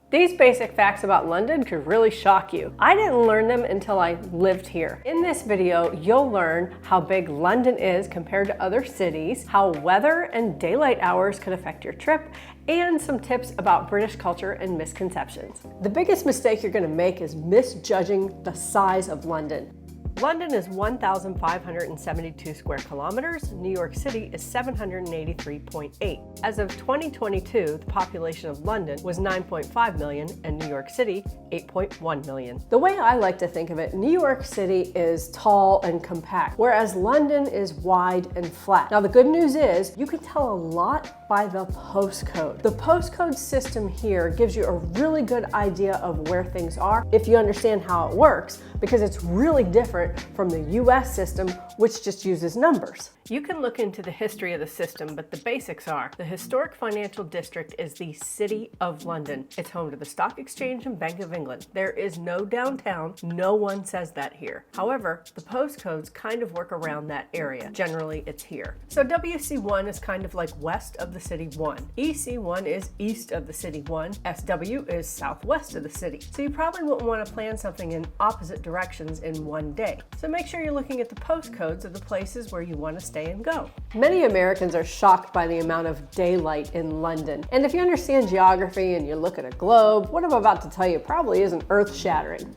These basic facts about London could really shock you. I didn't learn them until I lived here. In this video, you'll learn how big London is compared to other cities, how weather and daylight hours could affect your trip, and some tips about British culture and misconceptions. The biggest mistake you're going to make is misjudging the size of London. London is 1,572 square kilometers. New York City is 783.8. As of 2022, the population of London was 9.5 million and New York City 8.1 million. The way I like to think of it, New York City is tall and compact, whereas London is wide and flat. Now the good news is you can tell a lot by the postcode. The postcode system here gives you a really good idea of where things are if you understand how it works, because it's really different from the US system, which just uses numbers. You can look into the history of the system, but the basics are: the historic financial district is the City of London. It's home to the Stock Exchange and Bank of England. There is no downtown. No one says that here. However, the postcodes kind of work around that area. Generally, it's here. So WC1 is kind of like west of the City 1. EC1 is east of the City 1. SW is southwest of the city. So you probably wouldn't want to plan something in opposite directions in one day. So make sure you're looking at the postcodes of the places where you want to stay and go. Many Americans are shocked by the amount of daylight in London. And if you understand geography and you look at a globe, what I'm about to tell you probably isn't earth-shattering.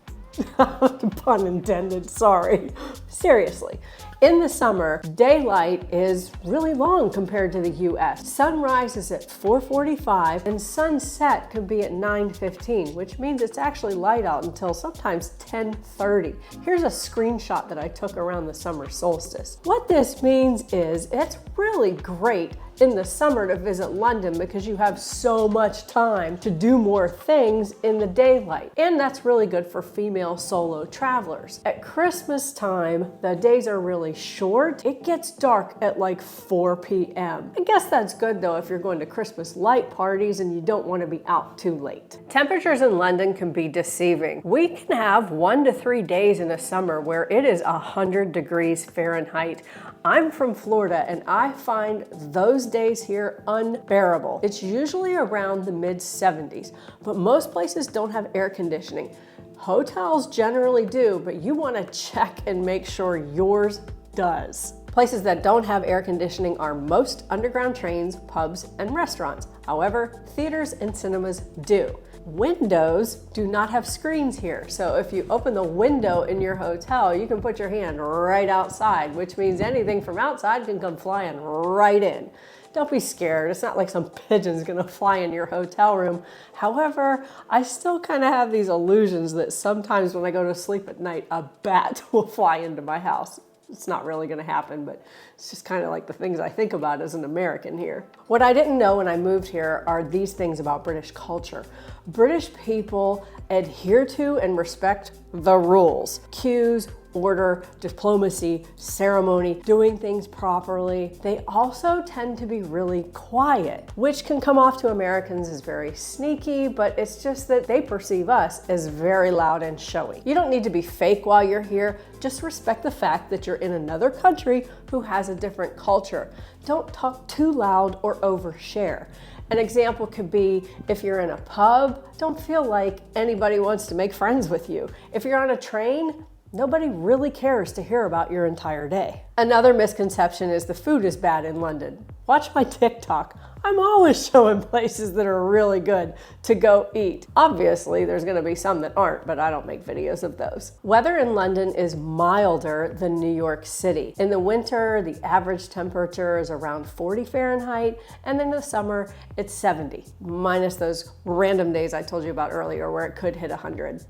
Pun intended, sorry. Seriously. In the summer, daylight is really long compared to the US. Sunrise is at 4:45 and sunset could be at 9:15, which means it's actually light out until sometimes 10:30. Here's a screenshot that I took around the summer solstice. What this means is it's really great in the summer to visit London because you have so much time to do more things in the daylight. And that's really good for female solo travelers. At Christmas time, the days are really short. It gets dark at like 4 p.m. I guess that's good though if you're going to Christmas light parties and you don't want to be out too late. Temperatures in London can be deceiving. We can have 1 to 3 days in the summer where it is 100 degrees Fahrenheit. I'm from Florida and I find those days here unbearable. It's usually around the mid-70s, but most places don't have air conditioning. Hotels generally do, but you want to check and make sure yours does. Places that don't have air conditioning are most underground trains, pubs, and restaurants. However, theaters and cinemas do. Windows do not have screens here, so if you open the window in your hotel, you can put your hand right outside, which means anything from outside can come flying right in. Don't be scared. It's not like some pigeon's gonna fly in your hotel room. However, I still kind of have these illusions that sometimes when I go to sleep at night, a bat will fly into my house. It's not really going to happen, but it's just kind of like the things I think about as an American here. What I didn't know when I moved here are these things about British culture. British people adhere to and respect the rules. Cues, order, diplomacy, ceremony, doing things properly. They also tend to be really quiet, which can come off to Americans as very sneaky, but it's just that they perceive us as very loud and showy. You don't need to be fake while you're here. Just respect the fact that you're in another country who has a different culture. Don't talk too loud or overshare. An example could be if you're in a pub, don't feel like anybody wants to make friends with you. If you're on a train, nobody really cares to hear about your entire day. Another misconception is the food is bad in London. Watch my TikTok. I'm always showing places that are really good to go eat. Obviously, there's gonna be some that aren't, but I don't make videos of those. Weather in London is milder than New York City. In the winter, the average temperature is around 40 Fahrenheit, and then in the summer, it's 70, minus those random days I told you about earlier where it could hit 100.